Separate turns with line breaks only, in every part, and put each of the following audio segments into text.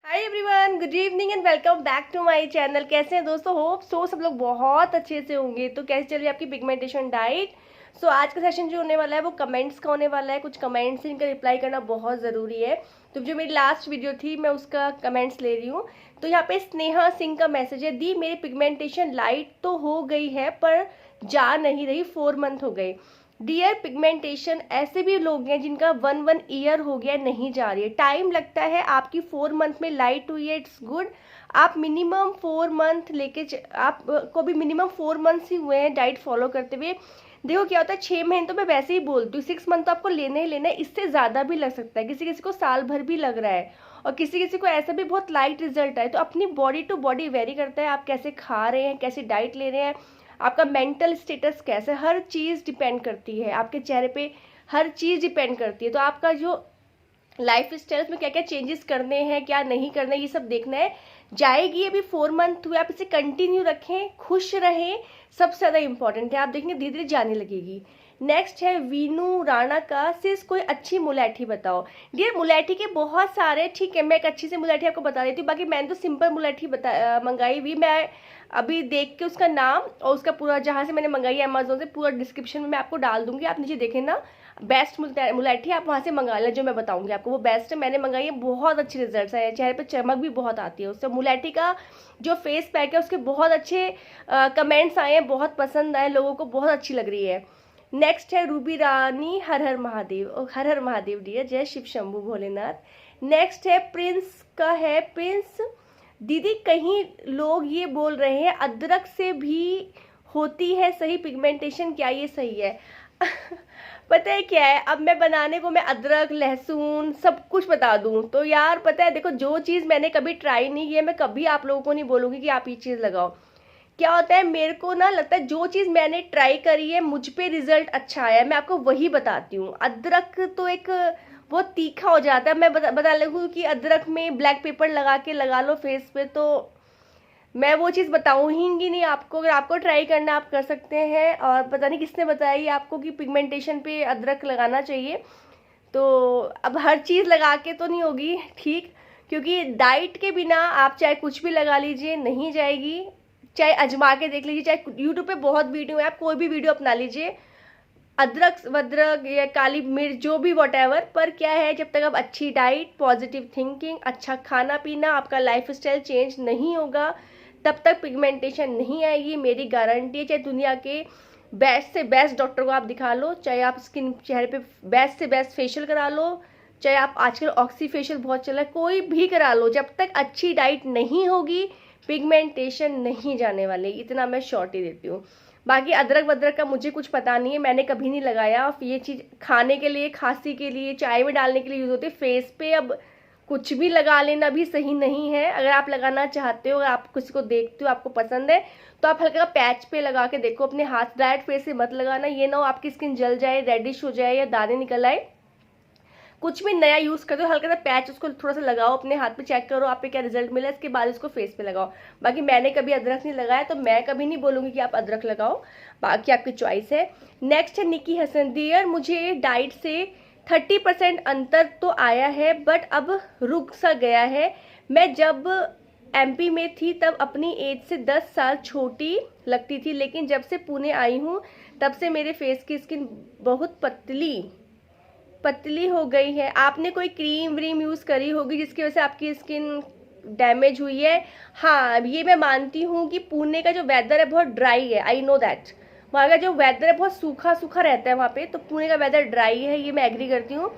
Hi everyone, good evening and welcome back to my channel. कैसे हैं दोस्तों? Hope so सब लोग बहुत अच्छे से होंगे। तो कैसे चल रही है आपकी पिगमेंटेशन डाइट? आज का सेशन जो होने वाला है वो कमेंट्स का होने वाला है। कुछ कमेंट्स इनका रिप्लाई करना बहुत ज़रूरी है। तो जो मेरी लास्ट वीडियो थी मैं उसका कमेंट्स ले रही हूँ। तो यहाँ पे स्नेहा सिंह का मैसेज है, दी मेरी पिगमेंटेशन लाइट तो हो गई है पर जा नहीं रही, 4 मंथ हो गए। डियर, पिगमेंटेशन ऐसे भी लोग हैं जिनका 1 ईयर हो गया नहीं जा रही है, टाइम लगता है। आपकी 4 मंथ में लाइट हुई है, इट्स गुड। आप मिनिमम 4 मंथ लेके आपको भी मिनिमम 4 मंथ्स ही हुए हैं डाइट फॉलो करते हुए। देखो क्या होता है, 6 महीने तो मैं वैसे ही बोलती हूँ, 6 मंथ तो आपको लेना ही लेना है। इससे ज़्यादा भी लग सकता है, किसी किसी को साल भर भी लग रहा है और किसी किसी को ऐसा भी बहुत लाइट रिजल्ट आए। तो अपनी बॉडी टू बॉडी वेरी करता है, आप कैसे खा रहे हैं, कैसी डाइट ले रहे हैं, आपका मेंटल स्टेटस कैसा है, हर चीज़ डिपेंड करती है। आपके चेहरे पे हर चीज़ डिपेंड करती है। तो आपका जो लाइफ स्टाइल में क्या क्या चेंजेस करने हैं, क्या नहीं करने, ये सब देखना है। जाएगी अभी 4 मंथ हुए, आप इसे कंटिन्यू रखें, खुश रहें, सबसे ज़्यादा इंपॉर्टेंट है। आप देखेंगे धीरे धीरे जाने लगेगी। नेक्स्ट है वीनू राणा का, सिर्फ कोई अच्छी मुलैठी बताओ। डियर, मुलैठी के बहुत सारे, ठीक है मैं एक अच्छी सी मुलैठी आपको बता देती हूँ। बाकी मैंने तो सिंपल मुलैठी मंगाई हुई। मैं अभी देख के उसका नाम और उसका पूरा, जहाँ से मैंने मंगाई है अमेजोन से, पूरा डिस्क्रिप्शन में मैं आपको डाल दूंगी, आप नीचे देखें ना। बेस्ट मुलैठी आप वहाँ से मंगा लें, जो मैं बताऊंगी आपको वो बेस्ट है। मैंने मंगाई है, बहुत अच्छे रिजल्ट्स आए, चेहरे पे चमक भी बहुत आती है उससे। मुलैठी का जो फेस पैक है उसके बहुत अच्छे कमेंट्स आए हैं, बहुत पसंद आए लोगों को, बहुत अच्छी लग रही है। नेक्स्ट है रूबी रानी, हर हर महादेव, हर हर महादेव डियर, जय शिव शंभू भोलेनाथ। नेक्स्ट है प्रिंस का है, प्रिंस दीदी कहीं लोग ये बोल रहे हैं अदरक से भी होती है सही पिगमेंटेशन, क्या ये सही है? पता है क्या है, अब मैं बनाने को मैं अदरक लहसुन सब कुछ बता दूं तो यार पता है, देखो जो चीज़ मैंने कभी ट्राई नहीं की है मैं कभी आप लोगों को नहीं बोलूंगी कि आप ये चीज़ लगाओ। क्या होता है, मेरे को ना लगता है जो चीज़ मैंने ट्राई करी है मुझ पे रिजल्ट अच्छा आया है, मैं आपको वही बताती हूँ। अदरक तो एक बहुत तीखा हो जाता है। मैं बता लगूँ कि अदरक में ब्लैक पेपर लगा के लगा लो फेस पे, तो मैं वो चीज़ बताऊंगी नहीं आपको। अगर आपको ट्राई करना आप कर सकते हैं। और पता नहीं किसने बताया ये आपको कि पिगमेंटेशन पे अदरक लगाना चाहिए। तो अब हर चीज़ लगा के तो नहीं होगी ठीक, क्योंकि डाइट के बिना आप चाहे कुछ भी लगा लीजिए नहीं जाएगी। चाहे अजमा के देख लीजिए, चाहे यूट्यूब पे बहुत वीडियो है, आप कोई भी वीडियो अपना लीजिए, अदरक वदरक या काली मिर्च जो भी वॉटेवर। पर क्या है, जब तक आप अच्छी डाइट, पॉजिटिव थिंकिंग, अच्छा खाना पीना, आपका लाइफ स्टाइल चेंज नहीं होगा तब तक पिगमेंटेशन नहीं आएगी, मेरी गारंटी है। चाहे दुनिया के बेस्ट से बेस्ट डॉक्टर को आप दिखा लो, चाहे आप स्किन चेहरे पे बेस्ट से बेस्ट फेशियल करा लो, चाहे आप आजकल ऑक्सी फेशियल बहुत चला है, कोई भी करा लो, जब तक अच्छी डाइट नहीं होगी पिगमेंटेशन नहीं जाने वाले, इतना मैं श्योरिटी देती हूँ। बाकी अदरक वदरक का मुझे कुछ पता नहीं है, मैंने कभी नहीं लगाया। ये चीज़ खाने के लिए, खांसी के लिए, चाय में डालने के लिए यूज़ होती है। फेस पे अब कुछ भी लगा लेना भी सही नहीं है। अगर आप लगाना चाहते हो, अगर आप किसी को देखते हो आपको पसंद है तो आप हल्का पैच पे लगा के देखो अपने हाथ। डायरेक्ट फेस से मत लगाना, ये ना हो आपकी स्किन जल जाए, रेडिश हो जाए या दाने निकल आए। कुछ भी नया यूज करते हो हल्का सा पैच उसको थोड़ा सा लगाओ अपने हाथ पे, चेक करो आप पे क्या रिजल्ट मिला, इसके बाद इसको फेस पे लगाओ। बाकी मैंने कभी अदरक नहीं लगाया तो मैं कभी नहीं बोलूंगी कि आप अदरक लगाओ, बाकी आपकी चॉइस है। नेक्स्ट है निकी हसन, डियर मुझे डाइट से 30% अंतर तो आया है बट अब रुक सा गया है। मैं जब एमपी में थी तब अपनी एज से 10 साल छोटी लगती थी, लेकिन जब से पुणे आई हूँ तब से मेरे फेस की स्किन बहुत पतली पतली हो गई है। आपने कोई क्रीम व्रीम यूज़ करी होगी जिसकी वजह से आपकी स्किन डैमेज हुई है। हाँ, ये मैं मानती हूँ कि पुणे का जो वेदर है बहुत ड्राई है, आई नो दैट। वहाँ का जो वेदर है बहुत सूखा सूखा रहता है वहाँ पे, तो पुणे का वेदर ड्राई है, ये मैं एग्री करती हूँ।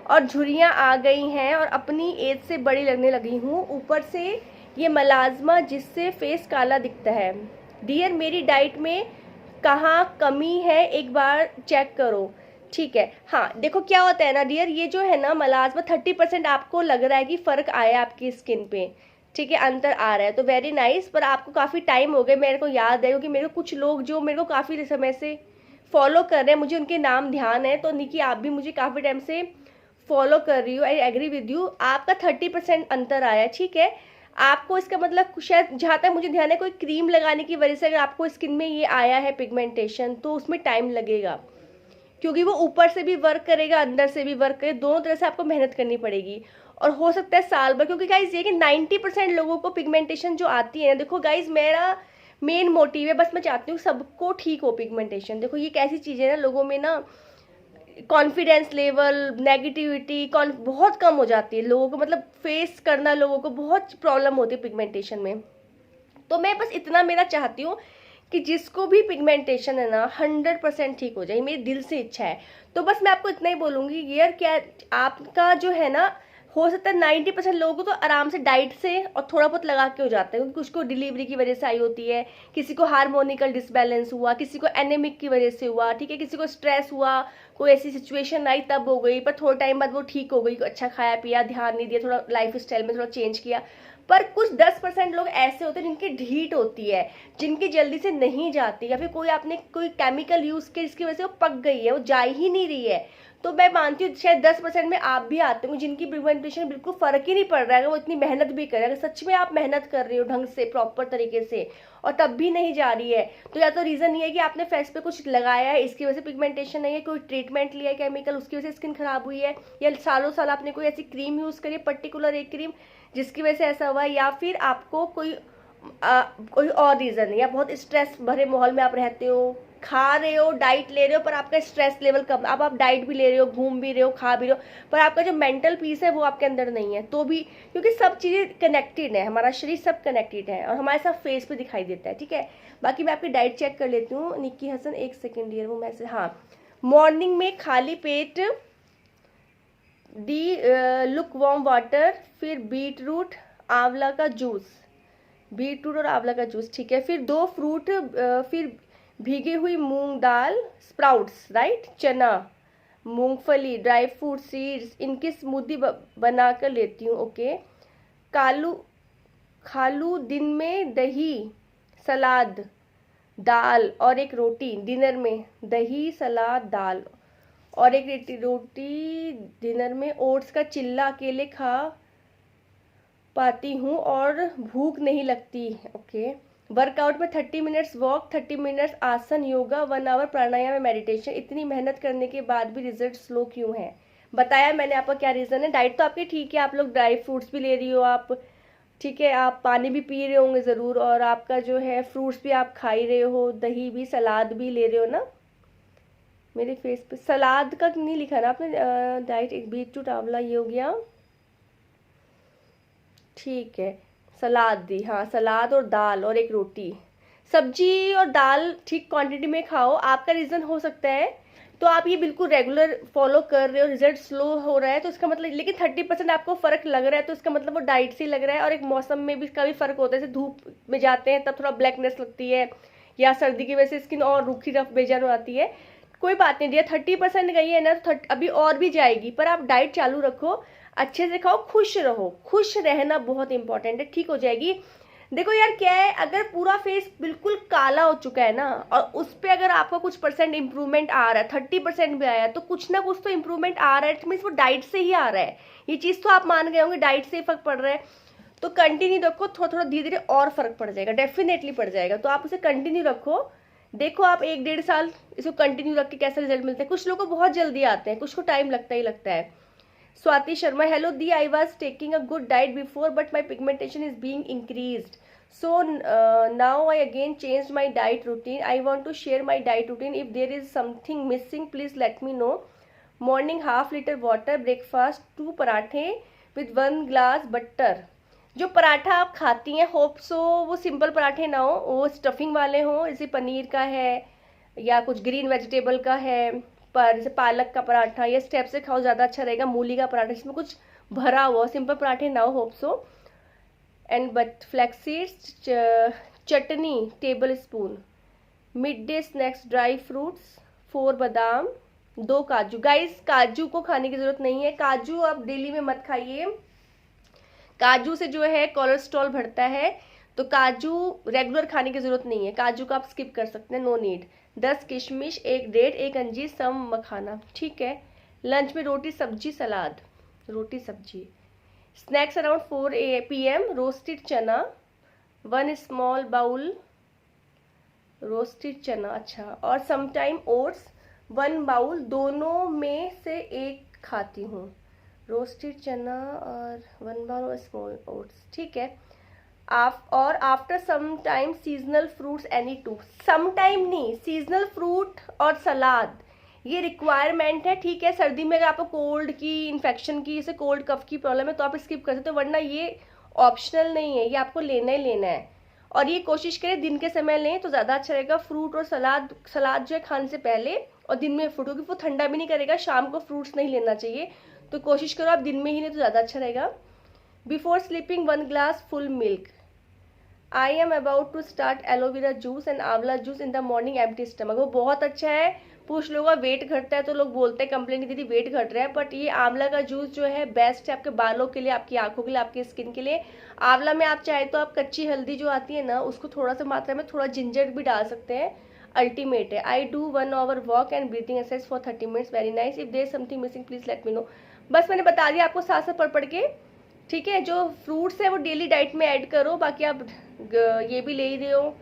और झुर्रियाँ आ गई हैं और अपनी एज से बड़ी लगने लगी हूँ, ऊपर से ये मलाजमा जिससे फेस काला दिखता है। डियर मेरी डाइट में कहाँ कमी है एक बार चेक करो, ठीक है। हाँ देखो क्या होता है ना डियर, ये जो है ना मलाजमा 30% आपको लग रहा है कि फ़र्क आया आपकी स्किन पे, ठीक है, अंतर आ रहा है तो वेरी नाइस। पर आपको काफ़ी टाइम हो गए, मेरे को याद है क्योंकि मेरे को कुछ लोग जो मेरे को काफ़ी समय से फॉलो कर रहे हैं, मुझे उनके नाम ध्यान है। तो निकी आप भी मुझे काफ़ी टाइम से फॉलो कर रही हो, आई एग्री विद यू। आपका 30% अंतर आया, ठीक है। आपको इसका मतलब शायद, जहाँ तक मुझे ध्यान है, कोई क्रीम लगाने की वजह से अगर आपको स्किन में ये आया है पिगमेंटेशन तो उसमें टाइम लगेगा, क्योंकि वो ऊपर से भी वर्क करेगा अंदर से भी वर्क करेगा, दोनों तरह से आपको मेहनत करनी पड़ेगी। और हो सकता है साल भर, क्योंकि गाइज ये कि 90% लोगों को पिगमेंटेशन जो आती है, देखो गाइज मेरा मेन मोटिव है, बस मैं चाहती हूँ सबको ठीक हो पिगमेंटेशन। देखो ये एक ऐसी चीज़ है ना, लोगों में ना कॉन्फिडेंस लेवल, नेगेटिविटी बहुत कम हो जाती है लोगों को, मतलब फेस करना लोगों को बहुत प्रॉब्लम होती है पिगमेंटेशन में। तो मैं बस इतना मेरा चाहती हूँ कि जिसको भी पिगमेंटेशन है ना 100% ठीक हो जाए, मेरी दिल से इच्छा है। तो बस मैं आपको इतना ही बोलूँगी यार, क्या आपका जो है ना, हो सकता है 90% लोगों को तो आराम से डाइट से और थोड़ा बहुत लगा के हो जाता है, क्योंकि कुछ को डिलीवरी की वजह से आई होती है, किसी को हार्मोनिकल डिसबैलेंस हुआ, किसी को एनेमिक की वजह से हुआ, ठीक है, किसी को स्ट्रेस हुआ, कोई ऐसी सिचुएशन आई तब हो गई, पर थोड़ा टाइम बाद वो ठीक हो गई, अच्छा खाया पिया, ध्यान नहीं दिया, थोड़ा लाइफ स्टाइल में थोड़ा चेंज किया। पर कुछ 10% लोग ऐसे होते हैं जिनकी ढीठ होती है, जिनकी जल्दी से नहीं जाती, या फिर कोई आपने कोई केमिकल यूज किया जिसकी वजह से वो पक गई है, वो जा ही नहीं रही है। तो मैं मानती हूँ शायद 10% में आप भी आते हो जिनकी पिगमेंटेशन बिल्कुल फर्क ही नहीं पड़ रहा है, अगर वो इतनी मेहनत भी करे, अगर सच में आप मेहनत कर रहे हो ढंग से प्रॉपर तरीके से और तब भी नहीं जा रही है, तो या तो रीजन ये है कि आपने फेस पे कुछ लगाया है इसकी वजह से पिगमेंटेशन नहीं है, कोई ट्रीटमेंट लिया है केमिकल उसकी वजह से स्किन खराब हुई है, या सालों साल आपने कोई ऐसी क्रीम यूज करी है पर्टिकुलर एक क्रीम जिसकी वजह से ऐसा हुआ है, या फिर आपको कोई और रीजन है, या बहुत स्ट्रेस भरे माहौल में आप रहते हो, खा रहे हो, डाइट ले रहे हो, पर आपका स्ट्रेस लेवल कम, अब आप डाइट भी ले रहे हो, घूम भी रहे हो, खा भी रहे हो, पर आपका जो मेंटल पीस है वो आपके अंदर नहीं है, तो भी, क्योंकि सब चीज़ें कनेक्टेड है, हमारा शरीर सब कनेक्टेड है और हमारे साथ फेस पे दिखाई देता है, ठीक है। बाकी मैं आपकी डाइट चेक कर लेती हूँ। निक्की हसन, एक सेकेंड ईयर वो मैसेज, हाँ, मॉर्निंग में खाली पेट लुक वार्म वाटर, फिर बीट रूट आंवला का जूस, बीट रूट और आंवला का जूस, ठीक है, फिर 2 फ्रूट, फिर भीगी हुई मूंग दाल, स्प्राउट्स, राइट, चना, मूंगफली, ड्राई फ्रूट, सीड्स, इनकी स्मूदी बना कर लेती हूँ, ओके। कालू खालू दिन में दही, सलाद, दाल और एक रोटी, डिनर में दही सलाद दाल और एक रोटी, डिनर में ओट्स का चिल्ला अकेले खा पाती हूँ और भूख नहीं लगती, ओके। वर्कआउट में 30 मिनट्स वॉक, 30 मिनट्स आसन योगा, 1 आवर प्राणायाम मेडिटेशन। इतनी मेहनत करने के बाद भी रिजल्ट स्लो क्यों है? बताया मैंने आपका क्या रीज़न है। डाइट तो आपकी ठीक है, आप लोग ड्राई फ्रूट्स भी ले रही हो आप, ठीक है, आप पानी भी पी रहे होंगे ज़रूर, और आपका जो है फ्रूट्स भी आप खा ही रहे हो, दही भी, सलाद भी ले रहे हो ना। मेरे फेस पे सलाद का नहीं लिखा ना आपने, डाइट एक बीट रूट आंवला ये हो गया, ठीक है, सलाद दी, हाँ, सलाद और दाल और एक रोटी, सब्जी और दाल ठीक क्वांटिटी में खाओ। आपका रीज़न हो सकता है, तो आप ये बिल्कुल रेगुलर फॉलो कर रहे हो, रिजल्ट स्लो हो रहा है, तो इसका मतलब, लेकिन 30% आपको फर्क लग रहा है, तो इसका मतलब वो डाइट से ही लग रहा है। और एक मौसम में भी इसका भी फर्क होता है, जैसे धूप में जाते हैं तब थोड़ा ब्लैकनेस लगती है, या सर्दी की वजह से स्किन और रूखी रफ बेजान हो आती है। कोई बात नहीं दिया, 30% गई है ना, तो अभी और भी जाएगी, पर आप डाइट चालू रखो, अच्छे से खाओ, खुश रहो, खुश रहना बहुत इंपॉर्टेंट है, ठीक हो जाएगी। देखो यार क्या है, अगर पूरा फेस बिल्कुल काला हो चुका है ना, और उस पर अगर आपका कुछ परसेंट इंप्रूवमेंट आ रहा है, 30% भी आया है, तो कुछ ना कुछ तो इंप्रूवमेंट आ रहा है, इट मीन्स वो डाइट से ही आ रहा है। ये चीज़ तो आप मान गए होंगे, डाइट से ही फर्क पड़ रहा है, तो कंटिन्यू रखो, थोड़ा थोड़ा धीरे धीरे और फर्क पड़ जाएगा, डेफिनेटली पड़ जाएगा, तो आप उसे कंटिन्यू रखो। देखो आप 1-1.5 साल इसको कंटिन्यू रख के कैसा रिजल्ट मिलता है। कुछ लोगों को बहुत जल्दी आते हैं, कुछ को टाइम लगता ही लगता है। Swati Sharma, hello the, I was taking a good diet before but my pigmentation is being increased, so now I again changed my diet routine. I want to share my diet routine. If there is something missing, please let me know. Morning ½ liter water, breakfast 2 पराठे with 1 glass butter. जो पराठा आप खाती हैं, hope so वो simple पराठे ना हो, वो स्टफिंग वाले हों, जैसे पनीर का है या कुछ ग्रीन वेजिटेबल का है, पर जैसे पालक का पराठा, या स्टेप से खाओ ज़्यादा अच्छा रहेगा, मूली का पराठा जिसमें कुछ भरा हुआ, सिंपल पराठे ना हो, hope so. And but flax seeds, chutney table spoon, mid day snacks, dry fruits 4 बादाम, 2 काजू। गाइस काजू को खाने की ज़रूरत नहीं है, काजू आप डेली में मत खाइए, काजू से जो है कोलेस्ट्रॉल बढ़ता है, तो काजू रेगुलर खाने की ज़रूरत नहीं है, काजू का आप स्किप कर सकते हैं, नो नीड। 10 किशमिश, 1 डेट, 1 अंजीर, सम मखाना, ठीक है। लंच में रोटी सब्जी सलाद, रोटी सब्जी। स्नैक्स अराउंड 4 PM, रोस्टेड चना 1 स्मॉल बाउल, रोस्टेड चना, अच्छा, और समटाइम ओट्स 1 बाउल, दोनों में से एक खाती हूँ, रोस्टेड चना और 1 बार स्मॉल ओट्स, ठीक है। आप और after some time seasonal fruits any two, some time नहीं, सीजनल फ्रूट और सलाद ये रिक्वायरमेंट है, ठीक है। सर्दी में अगर आपको कोल्ड की, इन्फेक्शन की, जैसे कोल्ड कफ की प्रॉब्लम है तो आप स्किप कर सकते हो, वरना ये ऑप्शनल नहीं है, ये आपको लेना ही लेना है। और ये कोशिश करें दिन के समय लें तो ज़्यादा अच्छा रहेगा। फ्रूट और सलाद, सलाद जो है खाने से पहले, और दिन में फ्रूट, क्योंकि वो ठंडा भी नहीं करेगा, शाम को फ्रूट्स नहीं लेना चाहिए, तो कोशिश करो आप दिन में ही लें तो ज़्यादा अच्छा रहेगा। Before sleeping 1 glass full milk. I am about to start aloe vera juice and amla juice in the morning empty stomach. वो बहुत अच्छा है। कुछ लोगों का वेट घटता है तो लोग बोलते हैं, कंप्लेन दीदी वेट घट रहा है, बट ये आंवला का जूस जो है बेस्ट है आपके बालों के लिए, आपकी आंखों के लिए, आपकी स्किन के लिए। आंवला में आप चाहे तो आप कच्ची हल्दी जो आती है ना, उसको थोड़ा सा मात्रा में थोड़ा जिंजर भी डाल सकते हैं, अल्टीमेट है। I do 1 hour walk and breathing exercise for 30 minutes, very nice. If there something missing please let me know. बस मैंने बता दिया आपको साथ साथ पढ़ के, ठीक है। जो फ्रूट्स है वो डेली डाइट में ऐड करो, बाकी आप ये भी ले ही रहे हो,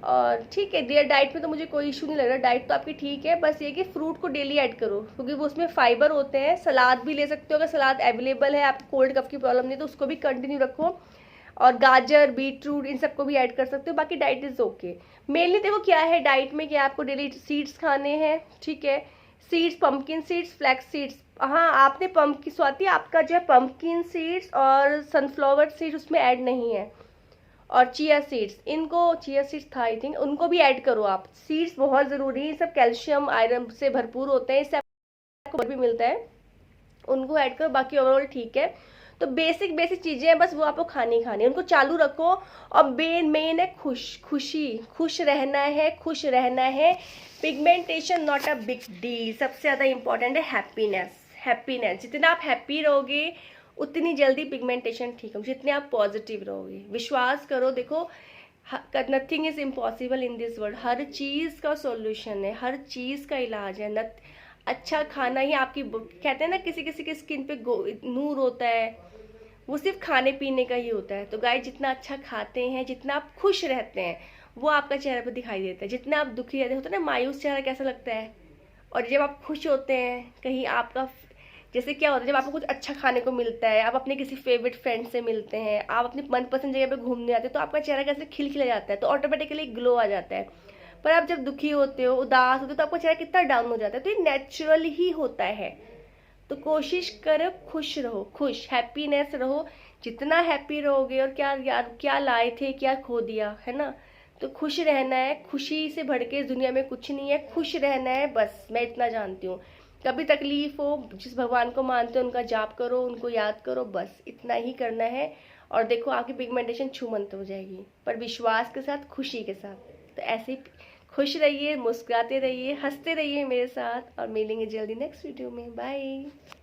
और ठीक है डियर, डाइट में तो मुझे कोई इशू नहीं लग रहा, डाइट तो आपकी ठीक है। बस ये कि फ्रूट को डेली ऐड करो, क्योंकि वो उसमें फाइबर होते हैं। सलाद भी ले सकते हो अगर सलाद अवेलेबल है, आपको कोल्ड कफ की प्रॉब्लम नहीं तो उसको भी कंटिन्यू रखो। और गाजर, बीटरूट, इन सबको भी ऐड कर सकते हो, बाकी डाइट इज ओके। मेनली देखो क्या है डाइट में, कि आपको डेली सीड्स खाने हैं, ठीक है। Seeds, pumpkin seeds, flax seeds. हाँ, आपने पंपकिन, स्वाति आपका जो है पंपकिन सीड्स और सनफ्लावर सीड्स उसमें ऐड नहीं है, और चिया सीड्स, इनको, चिया सीड्स था आई थिंक, उनको भी ऐड करो आप। सीड्स बहुत ज़रूरी है, सब कैल्शियम आयरन से भरपूर होते हैं, इससे आपको भी मिलता है, उनको ऐड करो। बाकी ओवरऑल ठीक है। तो बेसिक बेसिक चीज़ें हैं, बस वो आपको खानी खानी, उनको चालू रखो। और मेन है खुशी, खुश रहना है, खुश रहना है। Pigmentation not a big deal, सबसे ज़्यादा इंपॉर्टेंट है हैप्पीनेस। हैप्पीनेस, जितना आप हैप्पी रहोगे उतनी जल्दी पिगमेंटेशन ठीक होगी, जितने आप पॉजिटिव रहोगे। विश्वास करो, देखो nothing is impossible in this world, हर चीज़ का सॉल्यूशन है, हर चीज़ का इलाज है। अच्छा खाना ही आपकी, कहते हैं ना किसी किसी की स्किन पे नूर होता है, वो सिर्फ खाने पीने का ही होता है। तो गाइस, जितना अच्छा खाते हैं, जितना आप खुश रहते हैं, वो आपका चेहरे पर दिखाई देता है। जितना आप दुखी रहते होते हैं ना, मायूस चेहरा कैसा लगता है, और जब आप खुश होते हैं, कहीं आपका, जैसे क्या होता है जब आपको कुछ अच्छा खाने को मिलता है, आप अपने किसी फेवरेट फ्रेंड से मिलते हैं, आप अपनी मनपसंद जगह पे घूमने जाते हैं, तो आपका चेहरा कैसे खिलखिला जाता है, तो ऑटोमेटिकली ग्लो आ जाता है। पर आप जब दुखी होते हो, उदास होते हो, तो आपका चेहरा कितना डाउन हो जाता है। तो ये नेचुरल ही होता है। तो कोशिश करो खुश रहो, खुश, हैप्पीनेस रहो। जितना हैप्पी रहोगे, और क्या यार, क्या लाए थे क्या खो दिया, है ना। तो खुश रहना है, खुशी से बढ़ के दुनिया में कुछ नहीं है, खुश रहना है बस, मैं इतना जानती हूँ। कभी तकलीफ हो, जिस भगवान को मानते हो उनका जाप करो, उनको याद करो, बस इतना ही करना है। और देखो आपकी पिगमेंटेशन छूमंत हो जाएगी, पर विश्वास के साथ, खुशी के साथ। तो ऐसे ही खुश रहिए, मुस्कुराते रहिए, हंसते रहिए मेरे साथ, और मिलेंगे जल्दी नेक्स्ट वीडियो में। बाय।